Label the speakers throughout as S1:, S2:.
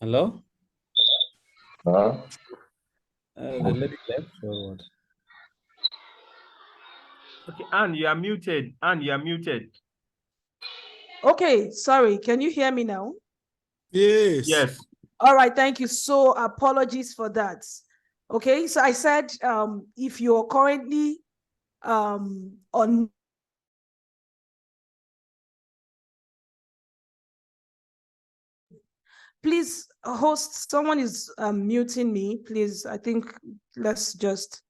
S1: Hello?
S2: Huh?
S1: The lady left or what?
S3: Okay, Anne, you are muted. Anne, you are muted.
S4: Okay, sorry. Can you hear me now?
S5: Yes.
S3: Yes.
S4: All right, thank you. So apologies for that. Okay, so I said if you're currently on please host, someone is muting me, please. I think let's just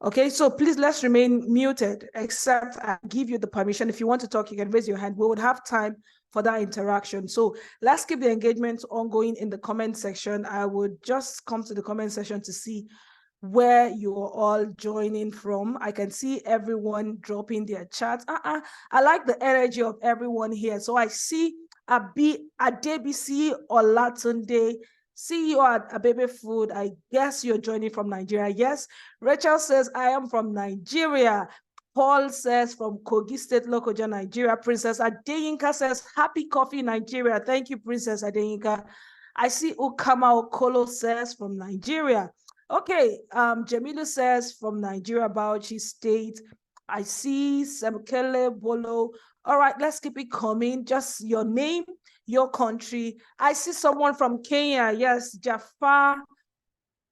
S4: okay, so please let's remain muted, except I give you the permission. If you want to talk, you can raise your hand. We would have time for that interaction. So let's keep the engagement ongoing in the comment section. I would just come to the comment section to see where you're all joining from. I can see everyone dropping their chats. I like the energy of everyone here. So I see Adebisi Olatunde. See you at agri-food. I guess you're joining from Nigeria. Yes. Rachel says, I am from Nigeria. Paul says, from Kogi State, Lokoja, Nigeria. Princess Adeyinka says, happy coffee, Nigeria. Thank you, Princess Adeyinka. I see Ukama Okolo says, from Nigeria. Okay, Jamilu says, from Nigeria, Bauchi State. I see Semkele Bolo. All right, let's keep it coming. Just your name, your country. I see someone from Kenya. Yes, Jafar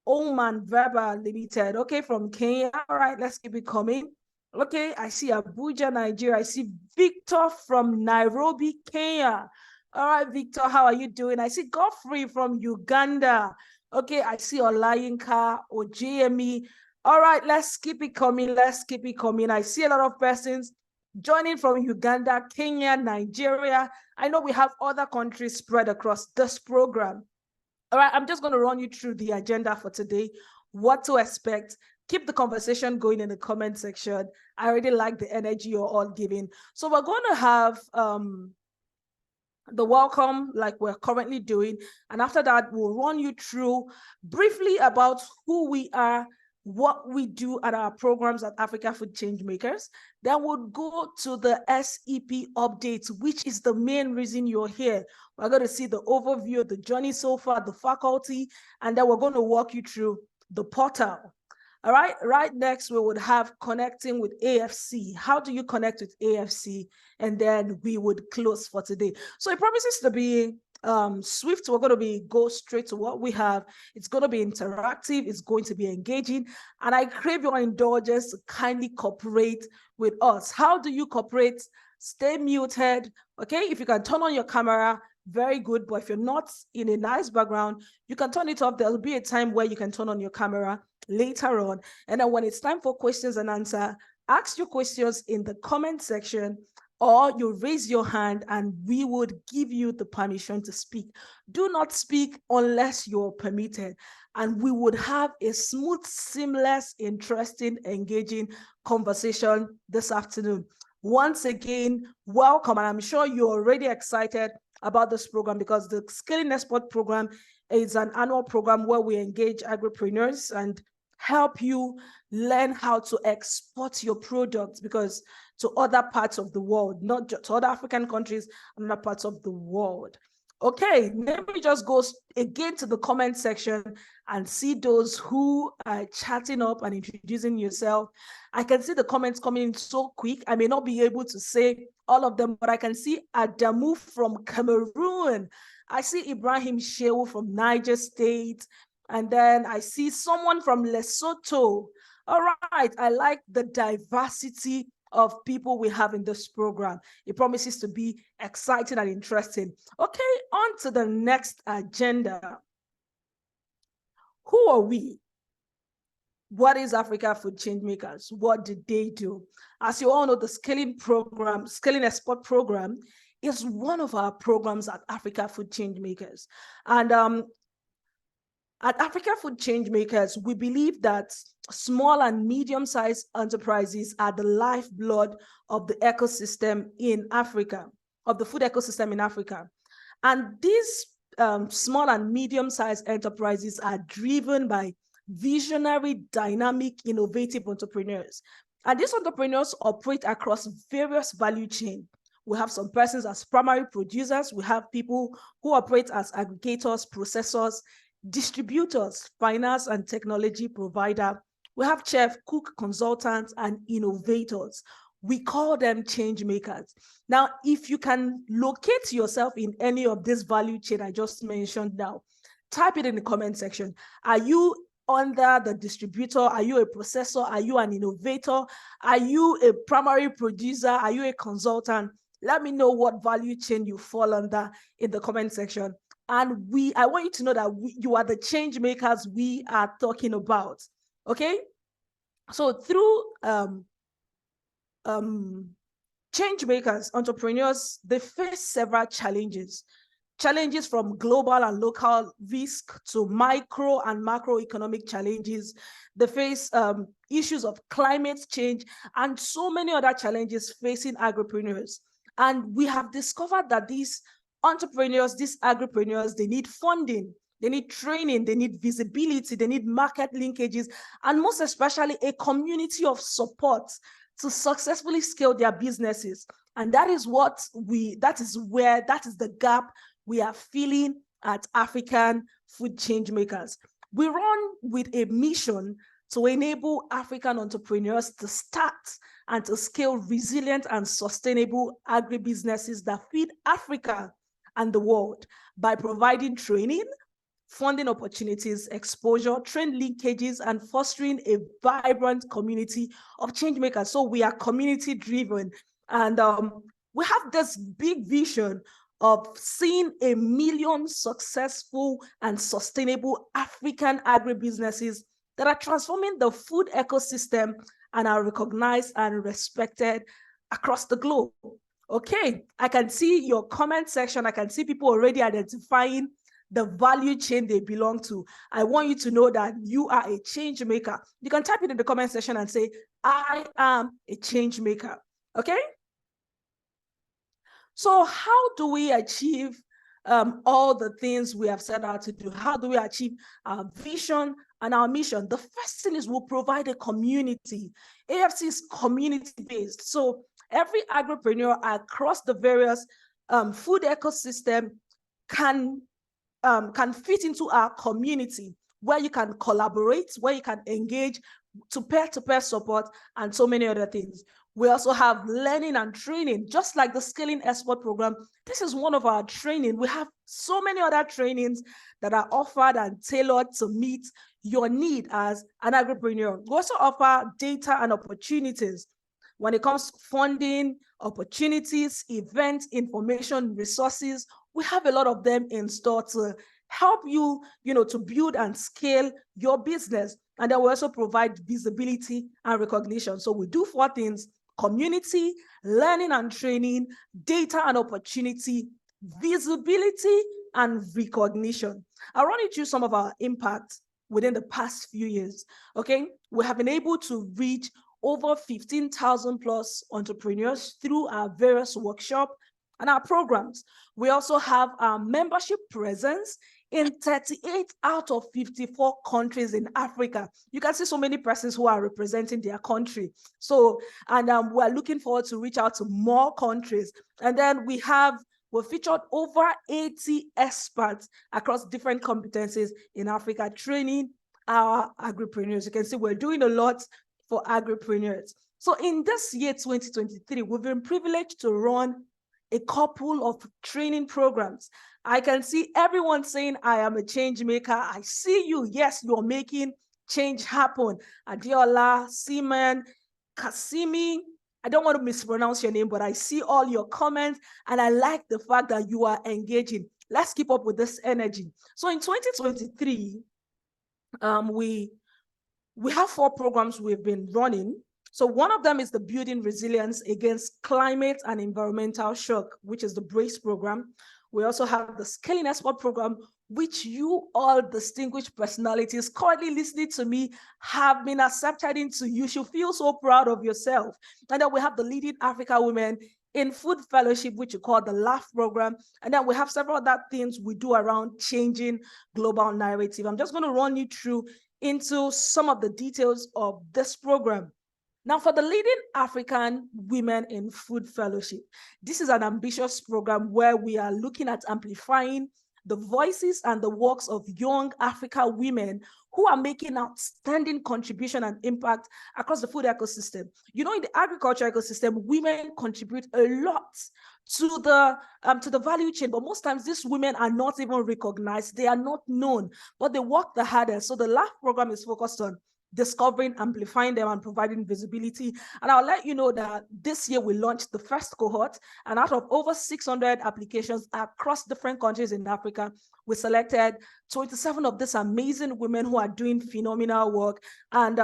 S4: Oman Verba Limited. Okay, from Kenya. All right, let's keep it coming. Okay, I see Abuja, Nigeria. I see Victor from Nairobi, Kenya. All right, Victor, how are you doing? I see Godfrey from Uganda. Okay, I see Olayinka or JME. All right, let's keep it coming. Let's keep it coming. I see a lot of persons joining from Uganda, Kenya, Nigeria. I know we have other countries spread across this program. All right, I'm just going to run you through the agenda for today, what to expect. Keep the conversation going in the comment section. I already like the energy you're all giving. So we're going to have the welcome like we're currently doing. And after that, we'll run you through briefly about who we are, what we do at our programs at Africa Food Changemakers. Then we'll go to the SEP updates, which is the main reason you're here. We're going to see the overview of the journey so far, the faculty, and then we're going to walk you through the portal. All right, right next, we would have connecting with AFC. How do you connect with AFC? And then we would close for today. So it promises to be swift. We're going to go straight to what we have. It's going to be interactive. It's going to be engaging. And I crave your indulgence to kindly cooperate with us. How do you cooperate? Stay muted. Okay, if you can turn on your camera, very good. But if you're not in a nice background, you can turn it off. There'll be a time where you can turn on your camera later on. And then when it's time for questions and answer, ask your questions in the comment section, or you raise your hand and we would give you the permission to speak. Do not speak unless you're permitted. And we would have a smooth, seamless, interesting, engaging conversation this afternoon. Once again, welcome. And I'm sure you're already excited about this program because the Scaling Export program is an annual program where we engage agripreneurs and help you learn how to export your products because to other parts of the world, not just to other African countries and other parts of the world. Okay, let me just go again to the comment section and see those who are chatting up and introducing yourself. I can see the comments coming in so quick. I may not be able to say all of them, but I can see Adamu from Cameroon. I see Ibrahim Shehu from Niger State. And then I see someone from Lesotho. All right, I like the diversity of people we have in this program. It promises to be exciting and interesting. Okay, on to the next agenda. Who are we? What is Africa Food Changemakers? What did they do? As you all know, the Scaling Export program is one of our programs at Africa Food Changemakers. And at Africa Food Changemakers, we believe that small and medium-sized enterprises are the lifeblood of the ecosystem in Africa, of the food ecosystem in Africa. And these small and medium-sized enterprises are driven by visionary, dynamic, innovative entrepreneurs. And these entrepreneurs operate across various value chains, We have some persons as primary producers. We have people who operate as aggregators, processors, distributors, finance and technology provider. We have chef, cook, consultants, and innovators. We call them change makers. Now, if you can locate yourself in any of this value chain I just mentioned now, type it in the comment section. Are you under the distributor? Are you a processor? Are you an innovator? Are you a primary producer? Are you a consultant? Let me know what value chain you fall under in the comment section. And I want you to know that you are the change makers we are talking about. Okay? So through change makers, entrepreneurs, they face several challenges. Challenges from global and local risk to micro and macroeconomic challenges. They face issues of climate change and so many other challenges facing agripreneurs. And we have discovered that these entrepreneurs, these agripreneurs, they need funding, they need training, they need visibility, they need market linkages, and most especially a community of support to successfully scale their businesses. And that is the gap we are filling at African Food Change Makers. We run with a mission to enable African entrepreneurs to start and to scale resilient and sustainable agribusinesses that feed Africa and the world by providing training, funding opportunities, exposure, trend linkages, and fostering a vibrant community of change makers. So we are community driven, and we have this big vision of seeing 1 million successful and sustainable African agribusinesses that are transforming the food ecosystem and are recognized and respected across the globe. Okay, I can see your comment section. I can see people already identifying the value chain they belong to. I want you to know that you are a change maker. You can type it in the comment section and say, I am a change maker. Okay? So how do we achieve all the things we have set out to do? How do we achieve our vision and our mission? The first thing is we'll provide a community. AFC is community-based. So every agripreneur across the various food ecosystem can fit into our community where you can collaborate, where you can engage to peer-to-peer support, and so many other things. We also have learning and training, just like the Scaling Export Program. This is one of our training. We have so many other trainings that are offered and tailored to meet your need as an agripreneur. We also offer data and opportunities when it comes to funding, opportunities, events, information, resources. We have a lot of them in store to help you, to build and scale your business. And then we also provide visibility and recognition. So we do 4 things: community, learning and training, data and opportunity, visibility, and recognition. I'll run you through some of our impact within the past few years. Okay, we have been able to reach over 15,000 plus entrepreneurs through our various workshops and our programs. We also have our membership presence in 38 out of 54 countries in Africa. You can see so many persons who are representing their country. So, and we're looking forward to reach out to more countries. And then we're featured over 80 experts across different competencies in Africa, training our agripreneurs. You can see we're doing a lot for agripreneurs. So in this year, 2023, we've been privileged to run a couple of training programs. I can see everyone saying, I am a change maker. I see you. Yes, you're making change happen. Adiola, Seaman, Kasimi. I don't want to mispronounce your name, but I see all your comments and I like the fact that you are engaging. Let's keep up with this energy. So in 2023, we have 4 programs we've been running. So one of them is the Building Resilience Against Climate and Environmental Shock, which is the BRACE program. We also have the Scaling Export program, which you all distinguished personalities currently listening to me have been accepted into. You should feel so proud of yourself. And then we have the Leading Africa Women in Food Fellowship, which you call the LAF program. And then we have several other things we do around changing global narrative. I'm just going to run you through into some of the details of this program. Now, for the Leading African Women in Food Fellowship, this is an ambitious program where we are looking at amplifying the voices and the works of young African women who are making outstanding contribution and impact across the food ecosystem. You know, in the agriculture ecosystem, women contribute a lot to the value chain, but most times these women are not even recognized. They are not known, but they work the hardest. So the LAF program is focused on discovering, amplifying them, and providing visibility. And I'll let you know that this year we launched the first cohort, and out of over 600 applications across different countries in Africa, we selected 27 of these amazing women who are doing phenomenal work. And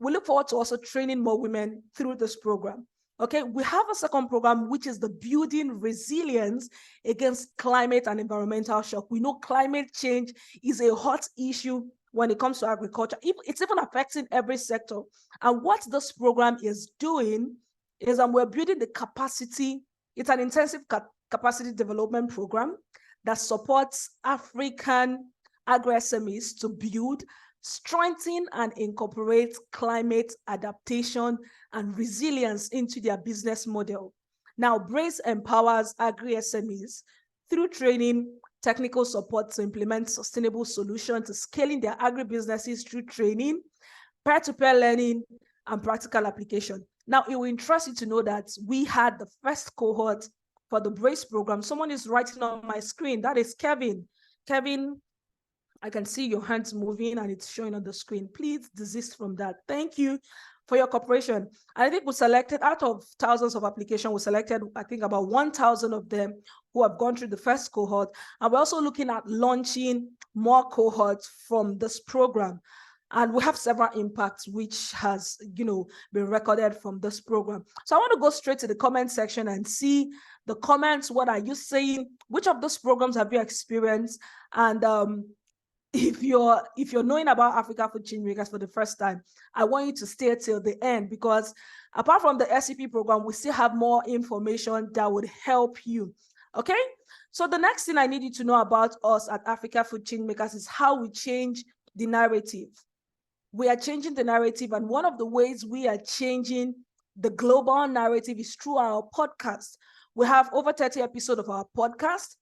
S4: we look forward to also training more women through this program. Okay, we have a second program, which is the Building Resilience Against Climate and Environmental Shock. We know climate change is a hot issue when it comes to agriculture. It's even affecting every sector. And what this program is doing is we're building the capacity. It's an intensive capacity development program that supports African agri-SMEs to build, strengthen, and incorporate climate adaptation and resilience into their business model. Now, BRACE empowers agri-SMEs through training, technical support to implement sustainable solutions to scaling their agribusinesses through training, peer-to-peer learning, and practical application. Now, it will interest you to know that we had the first cohort for the BRACE program. Someone is writing on my screen. That is Kevin. Kevin, I can see your hands moving and it's showing on the screen. Please desist from that. Thank you for your cooperation. And I think we selected, out of thousands of applications, we selected, I think, about 1,000 of them who have gone through the first cohort. And we're also looking at launching more cohorts from this program. And we have several impacts which has, been recorded from this program. So I want to go straight to the comment section and see the comments. What are you saying? Which of those programs have you experienced? And if you're knowing about Africa Food Changemakers for the first time, I want you to stay till the end, because apart from the SEP program, we still have more information that would help you. Okay? So the next thing I need you to know about us at Africa Food Changemakers is how we change the narrative. We are changing the narrative, and one of the ways we are changing the global narrative is through our podcast. We have over 30 episodes of our podcast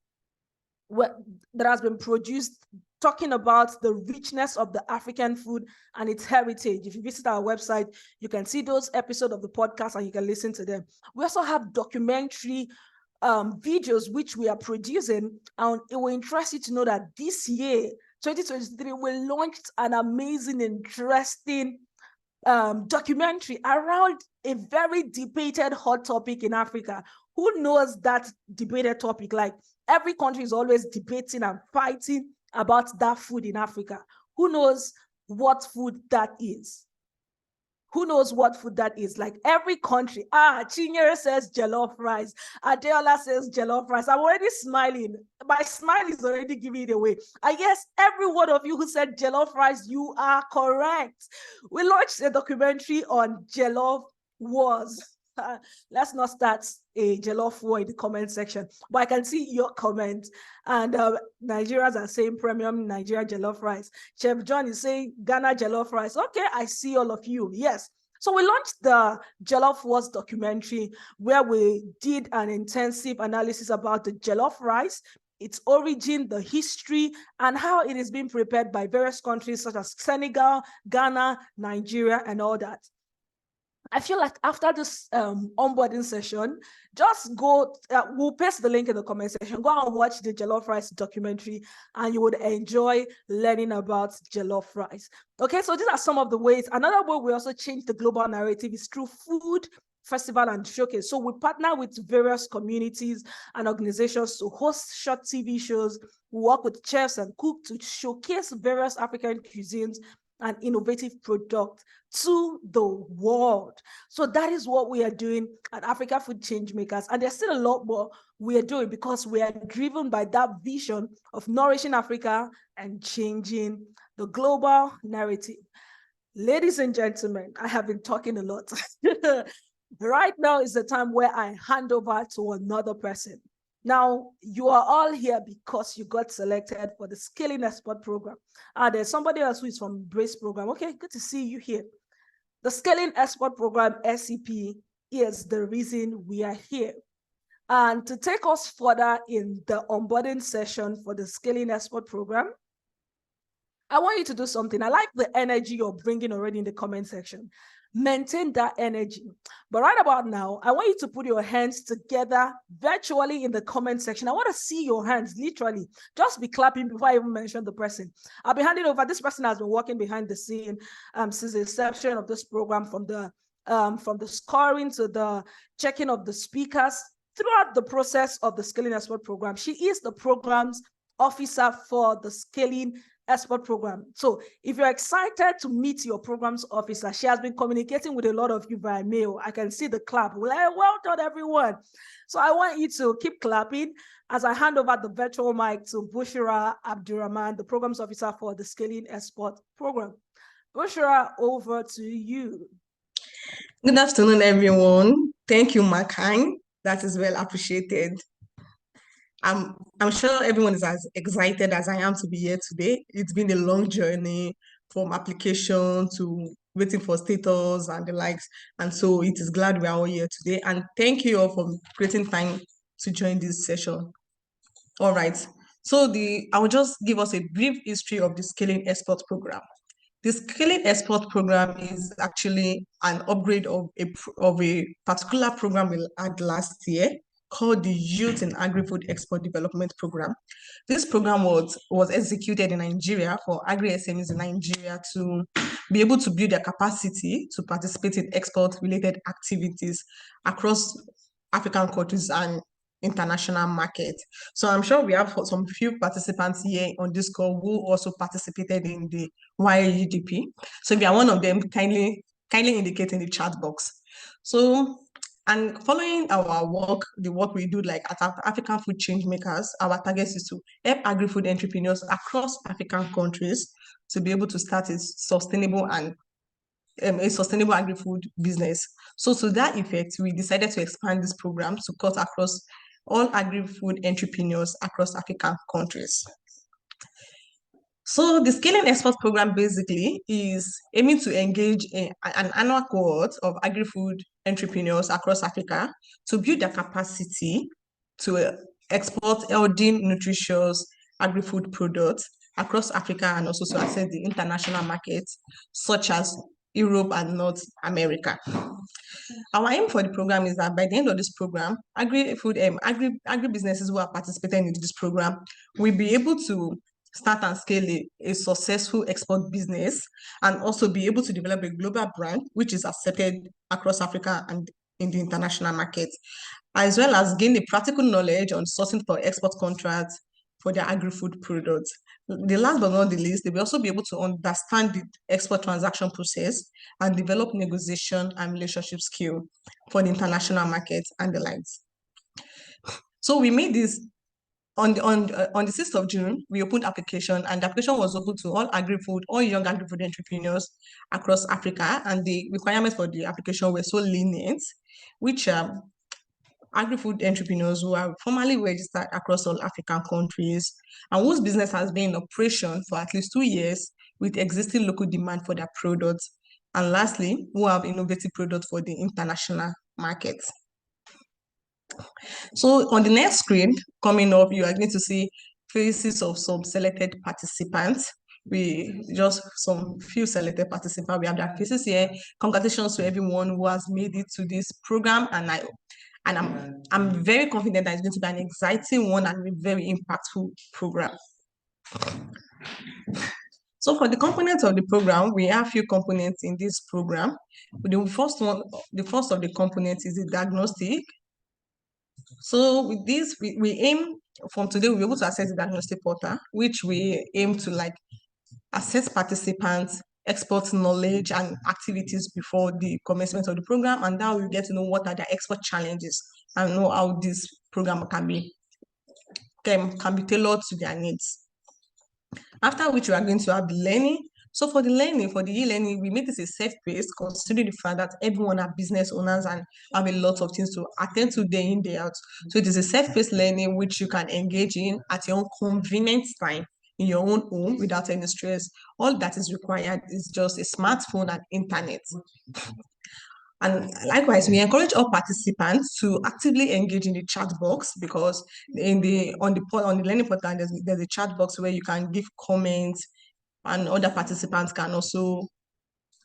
S4: that has been produced talking about the richness of the African food and its heritage. If you visit our website, you can see those episodes of the podcast and you can listen to them. We also have documentary videos which we are producing, and it will interest you to know that this year, 2023, we launched an amazing, interesting documentary around a very debated hot topic in Africa. Who knows that debated topic? Like, every country is always debating and fighting about that food in Africa. Who knows what food that is? Who knows what food that is? Like, every country. Chinyere says jollof rice. Adeola says jollof rice. I'm already smiling. My smile is already giving it away. I guess every one of you who said jollof rice, you are correct. We launched a documentary on jollof wars. Let's not start a jollof war in the comment section, but I can see your comment. And Nigerians are saying premium Nigeria jollof rice. Chef John is saying Ghana jollof rice. Okay, I see all of you. Yes. So we launched the Jollof Wars documentary, where we did an intensive analysis about the jollof rice, its origin, the history, and how it is being prepared by various countries such as Senegal, Ghana, Nigeria, and all that. I feel like after this onboarding session, just go, we'll paste the link in the comment section, go and watch the jollof rice documentary, and you would enjoy learning about jollof rice. Okay, so these are some of the ways. Another way we also change the global narrative is through food festival and showcase. So we partner with various communities and organizations to host short TV shows, work with chefs and cooks to showcase various African cuisines and innovative product to the world. So that is what we are doing at Africa Food Changemakers. And there's still a lot more we are doing, because we are driven by that vision of nourishing Africa and changing the global narrative. Ladies and gentlemen, I have been talking a lot. Right now is the time where I hand over to another person. Now, you are all here because you got selected for the Scaling Export program. There's somebody else who is from BRACE program. Okay, good to see you here. The Scaling Export Program, SEP, is the reason we are here. And to take us further in the onboarding session for the Scaling Export Program, I want you to do something. I like the energy you're bringing already in the comment section. Maintain that energy. But right about now, I want you to put your hands together virtually in the comment section. I want to see your hands, literally. Just be clapping before I even mention the person. I'll be handing over. This person has been working behind the scene since the inception of this program, from the scoring to the checking of the speakers throughout the process of the Scaling Export Program. She is the program's officer for the Scaling Export Program. So if you're excited to meet your program's officer, she has been communicating with a lot of you via mail. I can see the clap. Well done, everyone. So I want you to keep clapping as I hand over the virtual mic to Bushra Abdurrahman, the program's officer for the Scaling Export Program. Bushra, over to you.
S5: Good afternoon, everyone. Thank you, Makai. That is well appreciated. I'm sure everyone is as excited as I am to be here today. It's been a long journey from application to waiting for status and the likes. And so it is glad we are all here today. And thank you all for creating time to join this session. All right. So I will just give us a brief history of the Scaling Export Program. The Scaling Export Program is actually an upgrade of a particular program we had last year called the Youth in Agri-Food Export Development Program. This program was executed in Nigeria for agri-SMEs in Nigeria to be able to build their capacity to participate in export-related activities across African countries and international market. So I'm sure we have some few participants here on this call who also participated in the YUDP. So if you are one of them, kindly indicate in the chat box. So, and following our work, the work we do like at African Food Change Makers, our target is to help agri-food entrepreneurs across African countries to be able to start a sustainable agri-food business. So to that effect, we decided to expand this program to cut across all agri-food entrepreneurs across African countries. So the Scaling Export Program basically is aiming to engage in an annual cohort of agri-food entrepreneurs across Africa to build their capacity to export healthy, nutritious agri-food products across Africa and also to access the international markets, such as Europe and North America. Our aim for the program is that by the end of this program, agri-businesses who are participating in this program will be able to start and scale a successful export business and also be able to develop a global brand which is accepted across Africa and in the international market, as well as gain the practical knowledge on sourcing for export contracts for their agri-food products. The last but not the least, they will also be able to understand the export transaction process and develop negotiation and relationship skill for the international market and the likes. So we made this on the 6th of June, we opened application, and the application was open to all young agri-food entrepreneurs across Africa, and the requirements for the application were so lenient, which agri-food entrepreneurs who are formally registered across all African countries and whose business has been in operation for at least 2 years with existing local demand for their products, and lastly, who have innovative products for the international markets. So on the next screen coming up, you are going to see faces of some selected participants. Some few selected participants. We have their faces here. Congratulations to everyone who has made it to this program, and I'm very confident that it's going to be an exciting one and a very impactful program. So for the components of the program, we have a few components in this program. The first of the components is the diagnostic. So with this, we aim from today, we'll be able to access the diagnostic portal, which we aim to assess participants, export knowledge and activities before the commencement of the program, and now we get to know what are their export challenges and know how this program can be tailored to their needs. After which we are going to have the learning. So for the e-learning, we made this a self-paced, considering the fact that everyone are business owners and have a lot of things to attend to day in, day out. So it is a self-paced learning which you can engage in at your own convenient time in your own home without any stress. All that is required is just a smartphone and internet. And likewise, we encourage all participants to actively engage in the chat box, because on the learning portal, there's a chat box where you can give comments, and other participants can also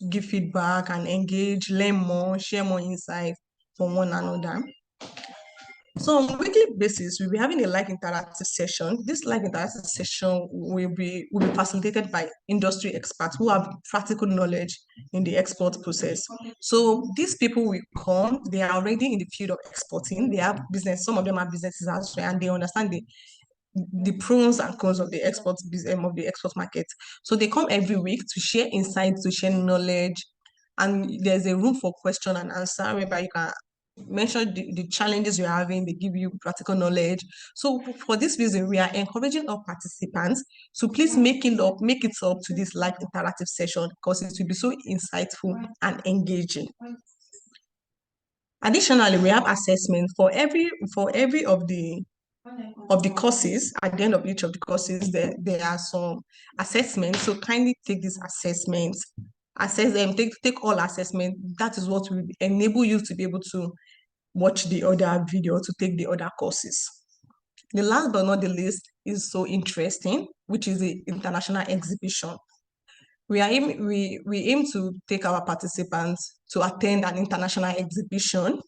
S5: give feedback and engage, learn more, share more insights from one another. So on a weekly basis, we'll be having a live interactive session. This live interactive session will be facilitated by industry experts who have practical knowledge in the export process. So these people will come, they are already in the field of exporting, they have business, some of them have businesses as well, and they understand the pros and cons of the export market. So they come every week to share insights, to share knowledge, and there's a room for question and answer whereby you can mention the challenges you're having, they give you practical knowledge. So for this reason, we are encouraging our participants to please make it up to this live interactive session, because it will be so insightful and engaging. Additionally, we have assessment for every of the courses. At the end of each of the courses, there are some assessments. So kindly take these assessments, assess them, take all assessments. That is what will enable you to be able to watch the other video, to take the other courses. The last but not the least is so interesting, which is the international exhibition. We aim to take our participants to attend an international exhibition.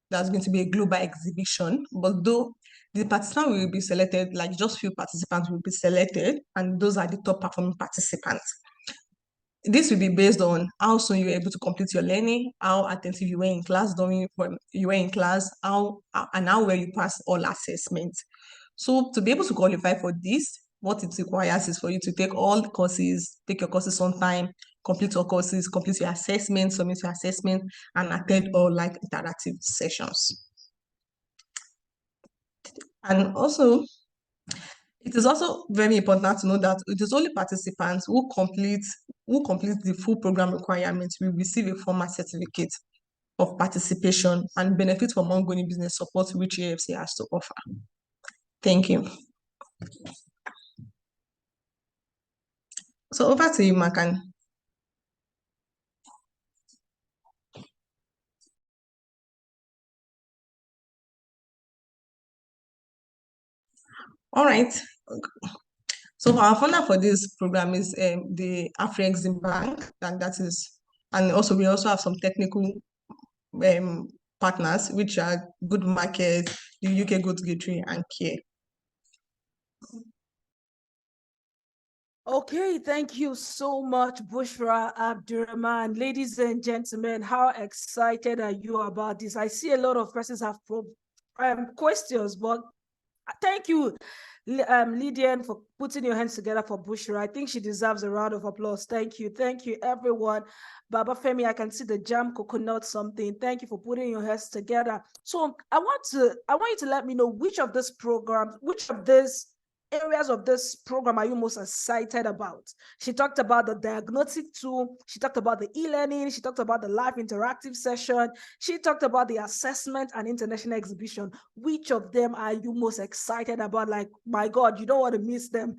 S5: That's going to be a global exhibition, but though the participants will be selected, like just few participants will be selected, and those are the top performing participants. This will be based on how soon you were able to complete your learning, how attentive you were in class and how well you passed all assessments. So to be able to qualify for this, what it requires is for you to take all the courses, take your courses on time, complete your courses, complete your assessment, submit your assessment, and attend all like interactive sessions. And also, it is also very important to know that it is only participants who complete the full program requirements will receive a formal certificate of participation and benefit from ongoing business support which AFC has to offer. Thank you. So over to you, Makan. All right. So our funder for this program is the Afri-Exim Bank, and also we also have some technical partners, which are Good Market, the UK Goods Gateway, and Care.
S4: Okay, thank you so much, Bushra Abdurrahman. Ladies and gentlemen, how excited are you about this? I see a lot of persons have questions, but thank you, Lydian, for putting your hands together for Bushra. I think she deserves a round of applause. Thank you, everyone. Baba Femi, I can see the jam coconut something. Thank you for putting your hands together. So I want you to let me know which of this program, which of this areas of this program are you most excited about? She talked about the diagnostic tool. She talked about the e-learning. She talked about the live interactive session. She talked about the assessment and international exhibition. Which of them are you most excited about? Like, my God, you don't want to miss them.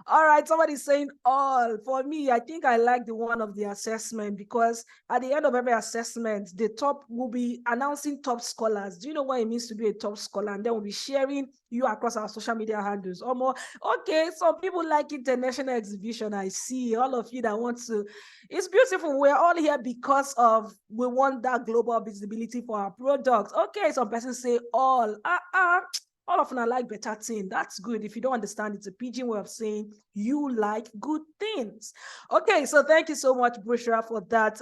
S4: All right, somebody's saying all. For me, I think I like the one of the assessment, because at the end of every assessment, the top will be announcing top scholars. Do you know what it means to be a top scholar? And then we'll be sharing you across our social media handles. Or more. Okay, some people like international exhibition. I see all of you that want to. It's beautiful. We're all here because we want that global visibility for our products. Okay, some persons say all. All of them like better thing. That's good. If you don't understand, it's a pidgin way of saying you like good things. Okay, so thank you so much, Bushra, for that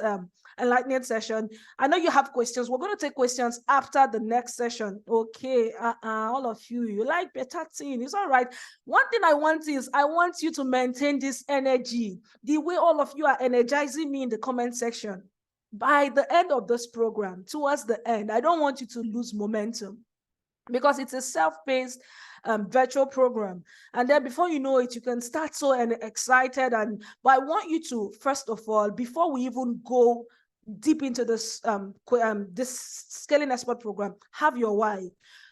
S4: enlightening session. I know you have questions. We're going to take questions after the next session. Okay, all of you like better thing. It's all right. One thing I want you to maintain this energy, the way all of you are energizing me in the comment section. By the end of this program, towards the end, I don't want you to lose momentum, because it's a self-paced virtual program. And then before you know it, you can start so excited. But I want you to, first of all, before we even go deep into this this scaling expert program, have your why.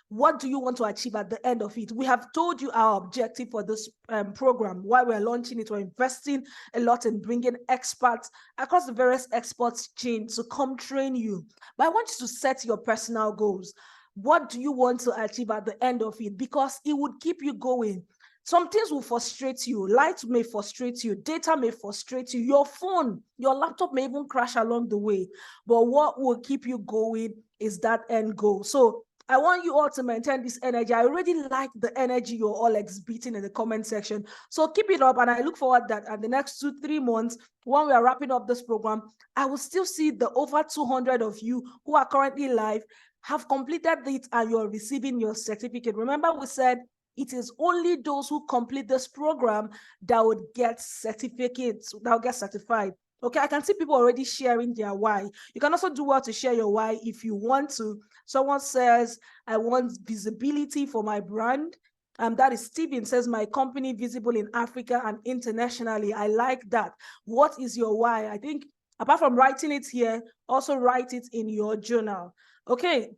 S4: What do you want to achieve at the end of it? We have told you our objective for this program, why we're launching it. We're investing a lot in bringing experts across the various experts chain to come train you. But I want you to set your personal goals. What do you want to achieve at the end of it? Because it would keep you going. Some things will frustrate you. Light may frustrate you. Data may frustrate you. Your phone, your laptop may even crash along the way. But what will keep you going is that end goal. So I want you all to maintain this energy. I already like the energy you're all exhibiting in the comment section. So keep it up. And I look forward that at the next 2-3 months, when we are wrapping up this program, I will still see the over 200 of you who are currently live have completed it and you're receiving your certificate. Remember, we said it is only those who complete this program that would get certificates, that will get certified. Okay, I can see people already sharing their why. You can also do well to share your why if you want to. Someone says, I want visibility for my brand. That is Steven says, my company visible in Africa and internationally. I like that. What is your why? I think apart from writing it here, also write it in your journal. Okay.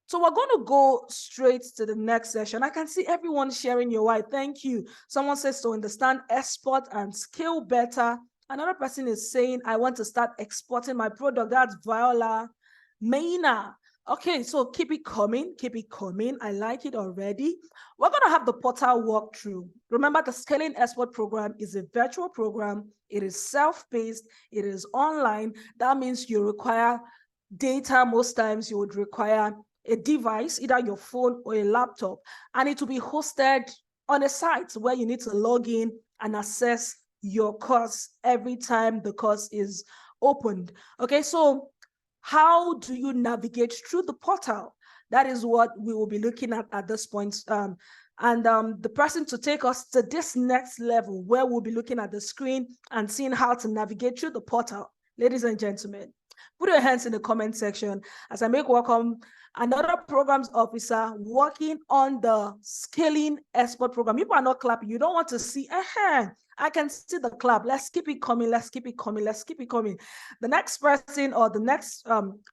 S4: So we're going to go straight to the next session. I can see everyone sharing your why. Thank you. Someone says to understand export and scale better. Another person is saying, I want to start exporting my product. That's Viola Maina. Okay, so keep it coming. Keep it coming. I like it already. We're going to have the portal walkthrough. Remember, the Scaling Export program is a virtual program. It is self-paced. It is online. That means you require data. Most times you would require a device, either your phone or a laptop, and it will be hosted on a site where you need to log in and access your course every time the course is opened. Okay, so how do you navigate through the portal? That is what we will be looking at this point. The person to take us to this next level where we'll be looking at the screen and seeing how to navigate through the portal. Ladies and gentlemen, put your hands in the comment section as I make welcome another programs officer working on the Scaling Export program. People are not clapping. You don't want to see, I can see the clap. Let's keep it coming. Let's keep it coming. Let's keep it coming. The next person or the next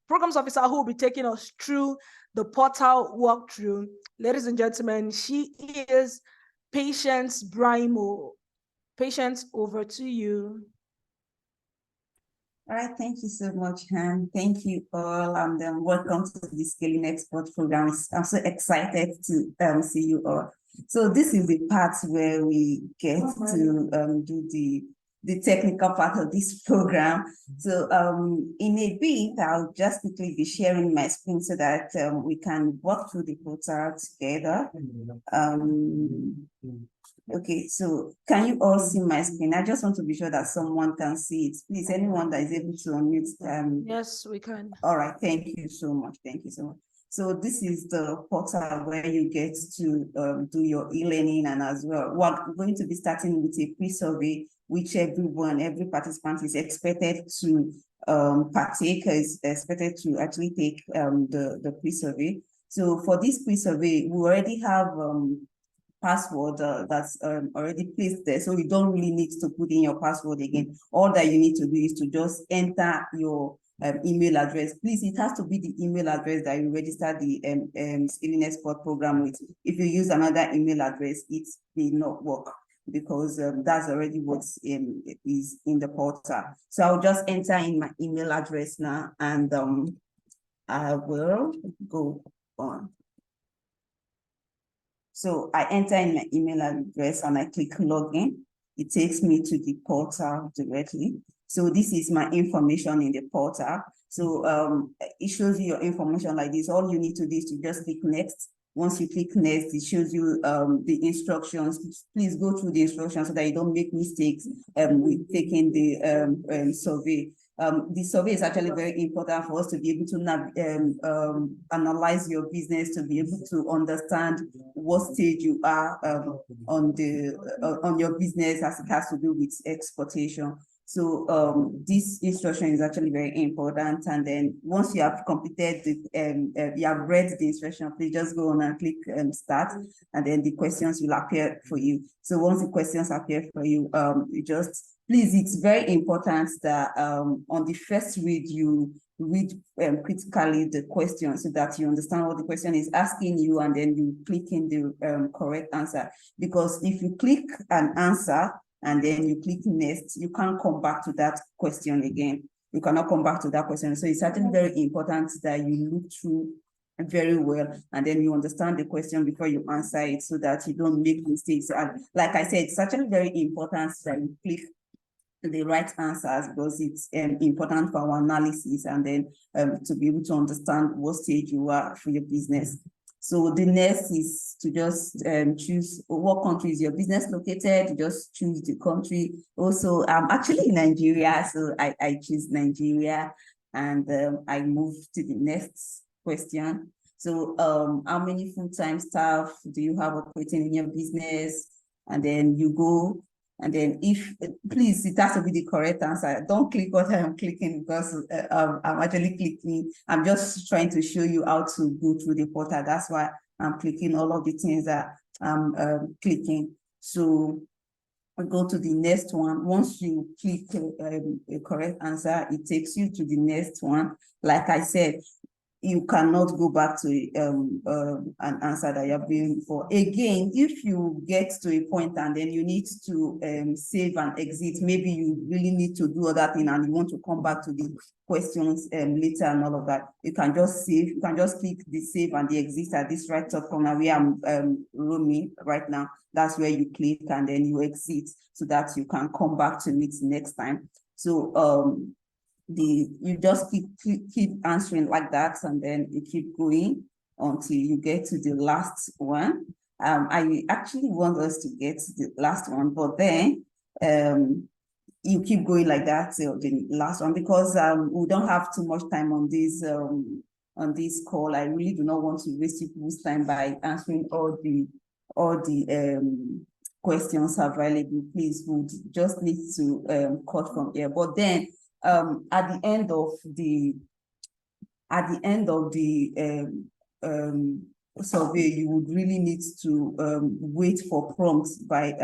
S4: programs officer who will be taking us through the portal walkthrough, ladies and gentlemen, she is Patience Brimo. Patience, over to you.
S6: All right, thank you so much, Han. Thank you all, and welcome to the Scaling Export program. I'm so excited to see you all. So this is the part where we get to do the technical part of this program. So in a bit, I'll just quickly be sharing my screen so that we can walk through the portal together. Okay, so can you all see my screen? I just want to be sure that someone can see it. Please, anyone that is able to unmute.
S4: Yes, we can.
S6: All right, thank you so much. Thank you so much. So this is the portal where you get to do your e-learning, and as well, we're going to be starting with a pre-survey, which every participant is expected to partake, is expected to actually take the pre-survey. So for this pre-survey, we already have password that's already placed there, so you don't really need to put in your password again. All that you need to do is to just enter your email address. Please, it has to be the email address that you register the Scaling Export program with. If you use another email address, it may not work, because that's already what is in the portal. So I'll just enter in my email address now, and I will go on. So I enter in my email address and I click login. It takes me to the portal directly. So this is my information in the portal. So it shows you your information like this. All you need to do is to just click next. Once you click next, it shows you the instructions. Please go through the instructions so that you don't make mistakes with taking the survey. The survey is actually very important for us to be able to analyze your business, to be able to understand what stage you are on your business as it has to do with exportation. So this instruction is actually very important. And then once you have completed the, you have read the instruction, please just go on and click start, and then the questions will appear for you. So once the questions appear for you, you just, please, it's very important that on the first read, you read critically the question so that you understand what the question is asking you, and then you click in the correct answer. Because if you click an answer and then you click next, you can't come back to that question again. You cannot come back to that question. So it's certainly very important that you look through very well, and then you understand the question before you answer it, so that you don't make mistakes. And like I said, it's actually very important that you click the right answers, because it's important for our analysis, and then to be able to understand what stage you are for your business. So the next is to just choose what country is your business located. You just choose the country. Also, I'm actually in Nigeria, so I choose Nigeria, and I move to the next question. So how many full-time staff do you have operating in your business? And then you go, and then if, please, it has to be the correct answer. Don't click what I'm clicking, because I'm actually clicking. I'm just trying to show you how to go through the portal. That's why I'm clicking all of the things that I'm clicking. So we go to the next one. Once you click a correct answer, it takes you to the next one. Like I said, you cannot go back to an answer that you're being for. Again, if you get to a point and then you need to save and exit, maybe you really need to do other thing and you want to come back to the questions later and all of that, you can just save. You can just click the save and the exit at this right top corner where I'm roaming right now. That's where you click and then you exit, so that you can come back to it next time. So you just keep answering like that, and then you keep going until you get to the last one. I actually want us to get to the last one, but then you keep going like that till the last one, because we don't have too much time on this call. I really do not want to waste people's time by answering all the questions available. Please, we just need to cut from here. But then at the end of the survey, you would really need to wait for prompts by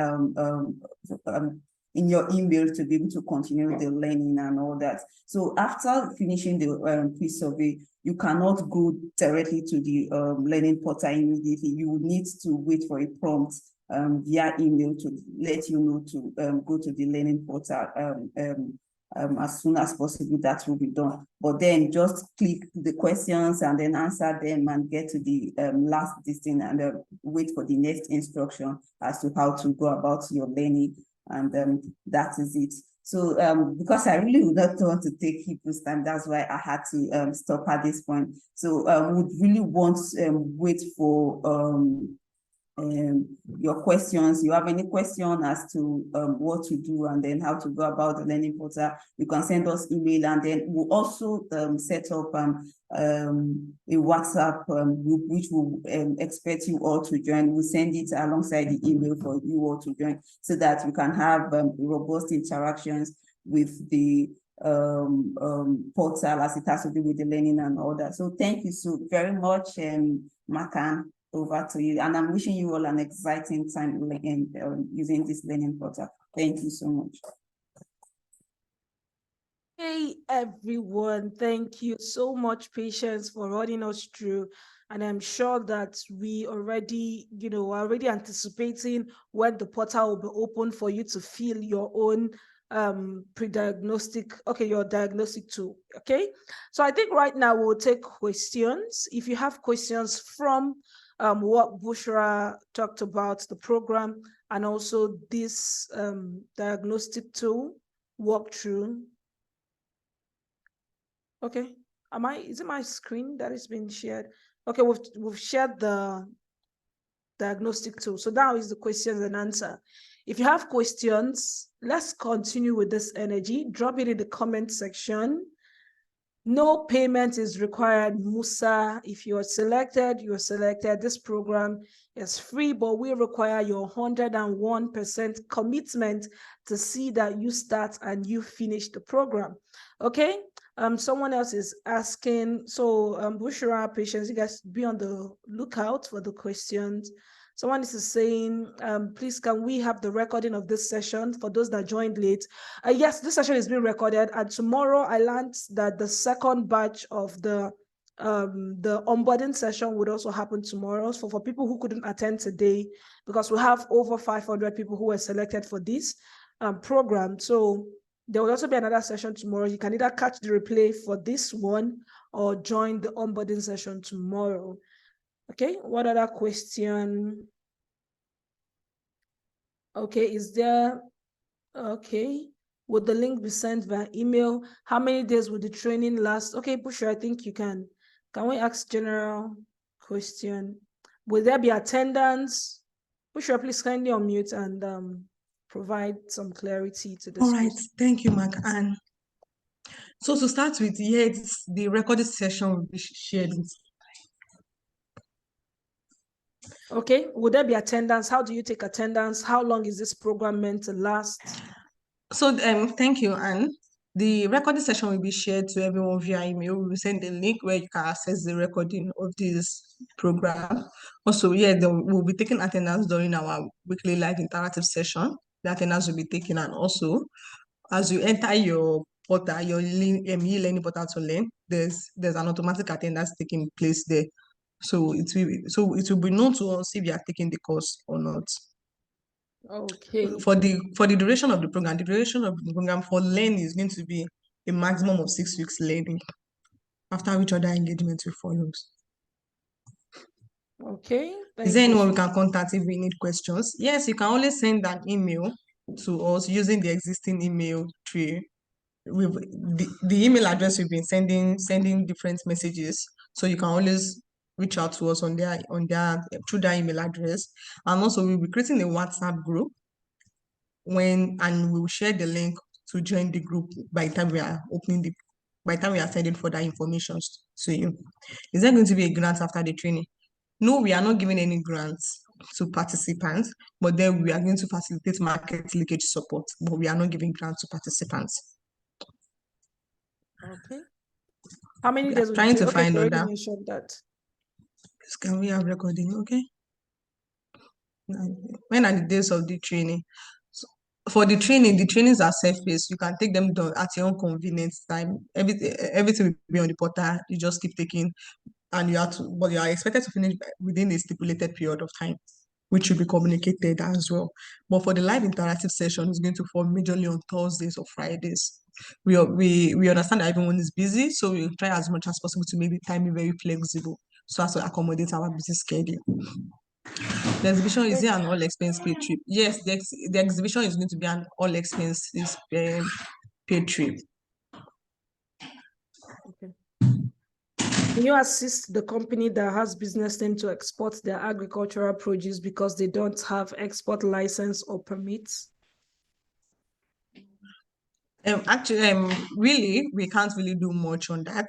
S6: in your email to be able to continue the learning and all that. So after finishing the pre-survey, you cannot go directly to the learning portal immediately. You will need to wait for a prompt via email to let you know to go to the learning portal as soon as possible. That will be done. But then just click the questions and then answer them and get to the last thing, and wait for the next instruction as to how to go about your learning. And that is it. So because I really would not want to take people's time, that's why I had to stop at this point. So would really want wait for your questions. You have any question as to what to do and then how to go about the learning portal, you can send us email, and then we'll also set up a WhatsApp group, which will expect you all to join. We'll send it alongside the email for you all to join, so that you can have robust interactions with the portal as it has to do with the learning and all that. So thank you so very much, Makan. Over to you, and I'm wishing you all an exciting time in using this learning portal. Thank you so much.
S4: Hey everyone, thank you so much, Patience, for running us through. And I'm sure that we already, are already anticipating when the portal will be open for you to fill your own pre-diagnostic, your diagnostic tool. Okay, so I think right now we'll take questions. If you have questions from what Bushra talked about, the program, and also this diagnostic tool walkthrough. Okay, is it my screen that is being shared? Okay, we've shared the diagnostic tool. So now is the questions and answer. If you have questions, let's continue with this energy. Drop it in the comment section. No payment is required, Musa. If you're selected, you're selected. This program is free, but we require your 101% commitment to see that you start and you finish the program. Okay. Someone else is asking. So, Bushra, Patience, you guys be on the lookout for the questions. Someone is saying, please, can we have the recording of this session for those that joined late? Yes, this session is being recorded, and tomorrow I learned that the second batch of the onboarding session would also happen tomorrow. So for people who couldn't attend today, because we have over 500 people who were selected for this program. So there will also be another session tomorrow. You can either catch the replay for this one or join the onboarding session tomorrow. Okay, what other question? Okay, is there, okay. Would the link be sent via email? How many days would the training last? Okay, Busher, I think you can. Can we ask general question? Will there be attendance? Busher, please kindly unmute and provide some clarity to this.
S5: All right, thank you, Mark. And so to start with, yes, the recorded session will be shared with.
S4: Okay, would there be attendance? How do you take attendance? How long is this program meant to last?
S5: So thank you, Anne. The recording session will be shared to everyone via email. We will send a link where you can access the recording of this program. Also, yeah, we'll be taking attendance during our weekly live interactive session. The attendance will be taken, and also as you enter your portal, your e-learning portal to learn, there's an automatic attendance taking place there. So it will be known to us if you are taking the course or not.
S4: Okay.
S5: For the duration of the program, the duration of the program for learning is going to be a maximum of 6 weeks learning, after which other engagement will follow.
S4: Okay.
S5: Is there anyone we can contact if we need questions? Yes, you can always send an email to us using the existing email tree. With the email address we've been sending different messages, so you can always reach out to us on their through their email address. And also we'll be creating a WhatsApp group and we will share the link to join the group by the time we are sending further information to you. Is there going to be a grant after the training? No, we are not giving any grants to participants, but then we are going to facilitate market leakage support, but we are not giving grants to participants.
S4: Okay. How many
S5: We
S4: days?
S5: are trying to find
S4: already
S5: other.
S4: mentioned that.
S5: Can we have recording? Okay. When are the days of the training? So for the trainings are self-paced. You can take them down at your own convenience time. Everything will be on the portal. You just keep taking, and but you are expected to finish within a stipulated period of time, which will be communicated as well. But for the live interactive session, it's going to fall majorly on Thursdays or Fridays. We understand that everyone is busy, so we try as much as possible to make the timing very flexible so as to accommodate our busy schedule. The exhibition, is it an all expense paid trip? Yes, the exhibition is going to be an all expenses paid trip.
S4: Okay. Can you assist the company that has business name to export their agricultural produce because they don't have export license or permits?
S5: Actually, really, we can't really do much on that.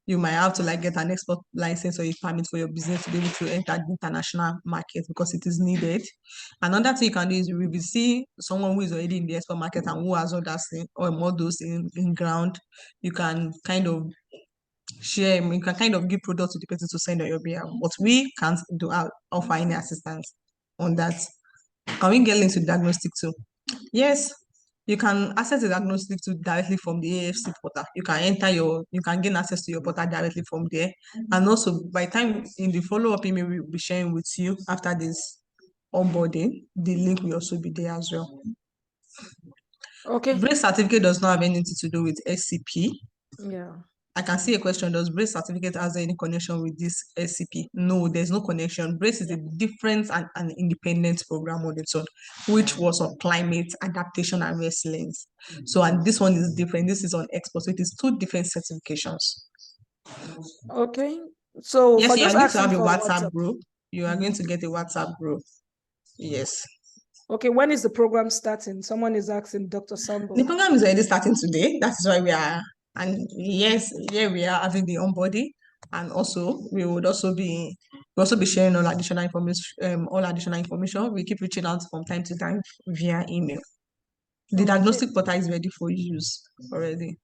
S5: You might have to get an export license or a permit for your business to be able to enter the international market because it is needed. Another thing you can do is if you see someone who is already in the export market and who has others or models in ground, you can kind of share, you can kind of give products to the person to send on your behalf. But we can't offer any assistance on that. Can we get into diagnostic too? Yes. You can access the diagnostic tool directly from the AFC portal. You can gain access to your portal directly from there. And also by time in the follow-up email we'll be sharing with you after this onboarding, the link will also be there as well.
S4: Okay.
S5: BRACE certificate does not have anything to do with SCP.
S4: Yeah.
S5: I can see a question, does BRACE certificate has any connection with this SCP? No, there's no connection. BRACE is a different and an independent program on its own, which was on climate adaptation and resilience. So, and this one is different. This is on export. So it is two different certifications.
S4: Okay. So
S5: yes,
S4: for
S5: you are
S4: just
S5: going to have
S4: asking
S5: a
S4: for
S5: WhatsApp group. You are going to get a WhatsApp group. Yes.
S4: Okay, when is the program starting? Someone is asking Dr. Sambo.
S5: The program is already starting today. That is why we are, and yes, here we are having the onboarding, and also we would also be sharing all additional information. We keep reaching out from time to time via email. The diagnostic portal is ready for use already.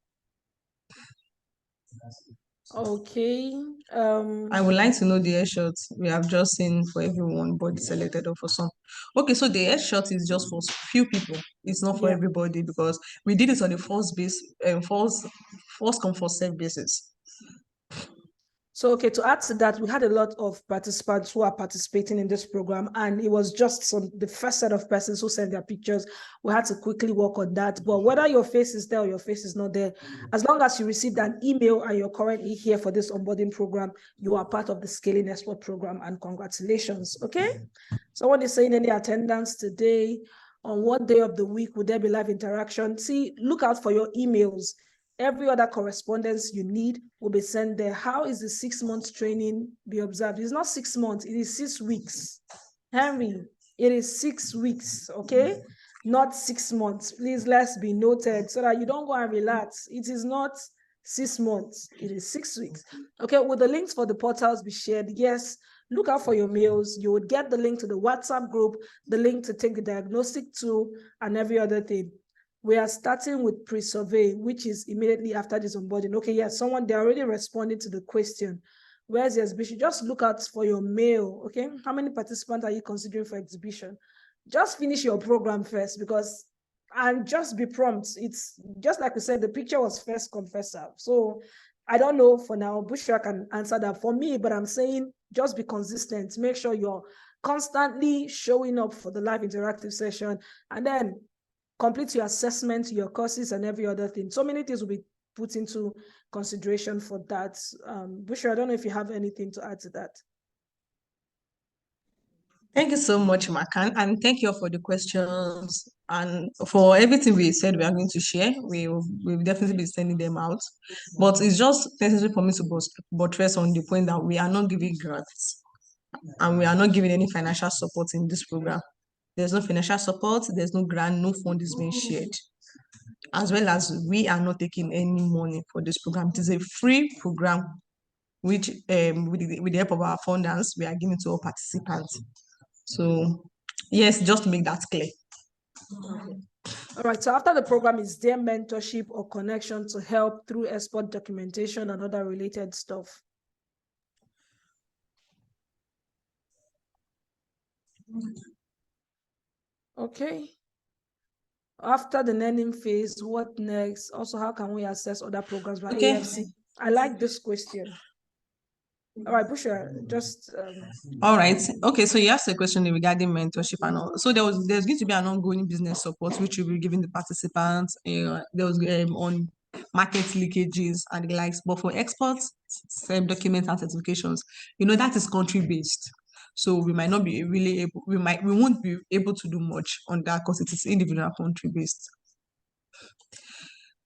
S4: Okay.
S5: I would like to know the headshots we have just seen for everyone, but selected or for some. Okay, so the headshot is just for few people. It's not for
S4: Yeah.
S5: everybody because we did it on a first come first serve basis.
S4: So, okay, to add to that, we had a lot of participants who are participating in this program, and it was just the first set of persons who sent their pictures. We had to quickly work on that. But whether your face is there or your face is not there, as long as you received an email and you're currently here for this onboarding program, you are part of the Scaling Export program, and congratulations. Okay. Someone is saying any attendance today. On what day of the week would there be live interaction? See, look out for your emails. Every other correspondence you need will be sent there. How is the 6 months training be observed? It's not 6 months, it is 6 weeks. Henry, it is 6 weeks, okay? Not 6 months. Please, let's be noted so that you don't go and relax. It is not 6 months, it is 6 weeks. Okay, will the links for the portals be shared? Yes. Look out for your mails. You would get the link to the WhatsApp group, the link to take the diagnostic tool, and every other thing. We are starting with pre-survey, which is immediately after this onboarding. Okay, yes, they're already responding to the question. Where's the exhibition? Just look out for your mail, okay? How many participants are you considering for exhibition? Just finish your program first and just be prompt. It's just like we said, the picture was first come, first serve. So I don't know for now, Bushra can answer that for me, but I'm saying just be consistent. Make sure you're constantly showing up for the live interactive session, and then complete your assessment, your courses, and every other thing. So many things will be put into consideration for that. Bushra, I don't know if you have anything to add to that.
S5: Thank you so much, Makan, and thank you for the questions and for everything we said we are going to share. We will definitely be sending them out, but it's just necessary for me to buttress on the point that we are not giving grants and we are not giving any financial support in this program. There's no financial support, there's no grant, no fund is being shared, as well as we are not taking any money for this program. It is a free program, which with the help of our funders, we are giving to all participants. So yes, just to make that clear.
S4: All right, so after the program, is there mentorship or connection to help through export documentation and other related stuff? Okay. After the learning phase, what next? Also, how can we assess other programs by AFC? I like this question. All right, Bushra, just
S5: all right. Okay, so you asked a question regarding mentorship and all. So there's going to be an ongoing business support which will be giving the participants. There was on market leakages and the likes. But for exports, documents and certifications, that is country based. So we might not be really able. We won't be able to do much on that because it is individual country based.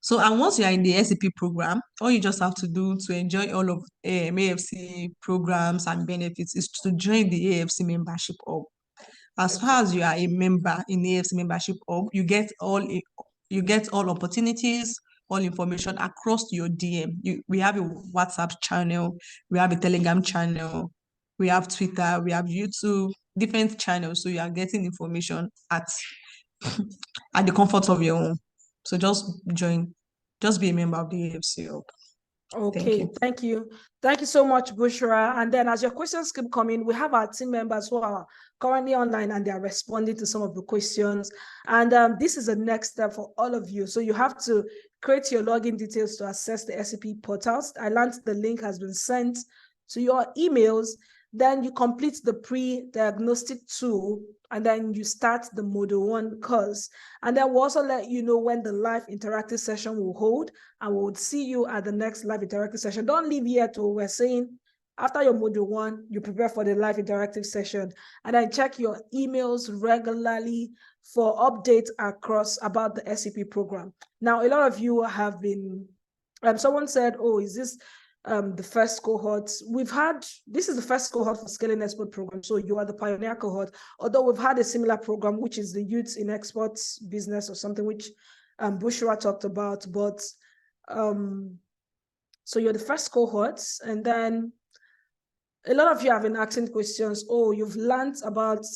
S5: So, and once you are in the SEP program, all you just have to do to enjoy all of AFC programs and benefits is to join the AFC membership hub. As far as you are a member in the AFC membership hub, you get all opportunities, all information across your DM. We have a WhatsApp channel, we have a Telegram channel, we have Twitter, we have YouTube, different channels. So you are getting information at the comfort of your home. So just join, just be a member of the AFC hub.
S4: Okay, thank you. Thank you so much, Bushra. And then as your questions keep coming, we have our team members who are currently online and they are responding to some of the questions. And this is the next step for all of you. So you have to create your login details to access the SEP portals. I learned the link has been sent to your emails. Then you complete the pre-diagnostic tool, and then you start the Module 1 course. And then we'll also let you know when the live interactive session will hold, and we'll see you at the next live interactive session. Don't leave here till we're saying after your Module 1, you prepare for the live interactive session, and then check your emails regularly for updates about the SEP program. Now, a lot of you have been, someone said, oh, is this the first cohort? This is the first cohort for Scaling Export program. So you are the pioneer cohort, although we've had a similar program, which is the Youth in Exports Business or something, which Bushra talked about. But so you're the first cohort. And then a lot of you have been asking questions. Oh, you've learned about,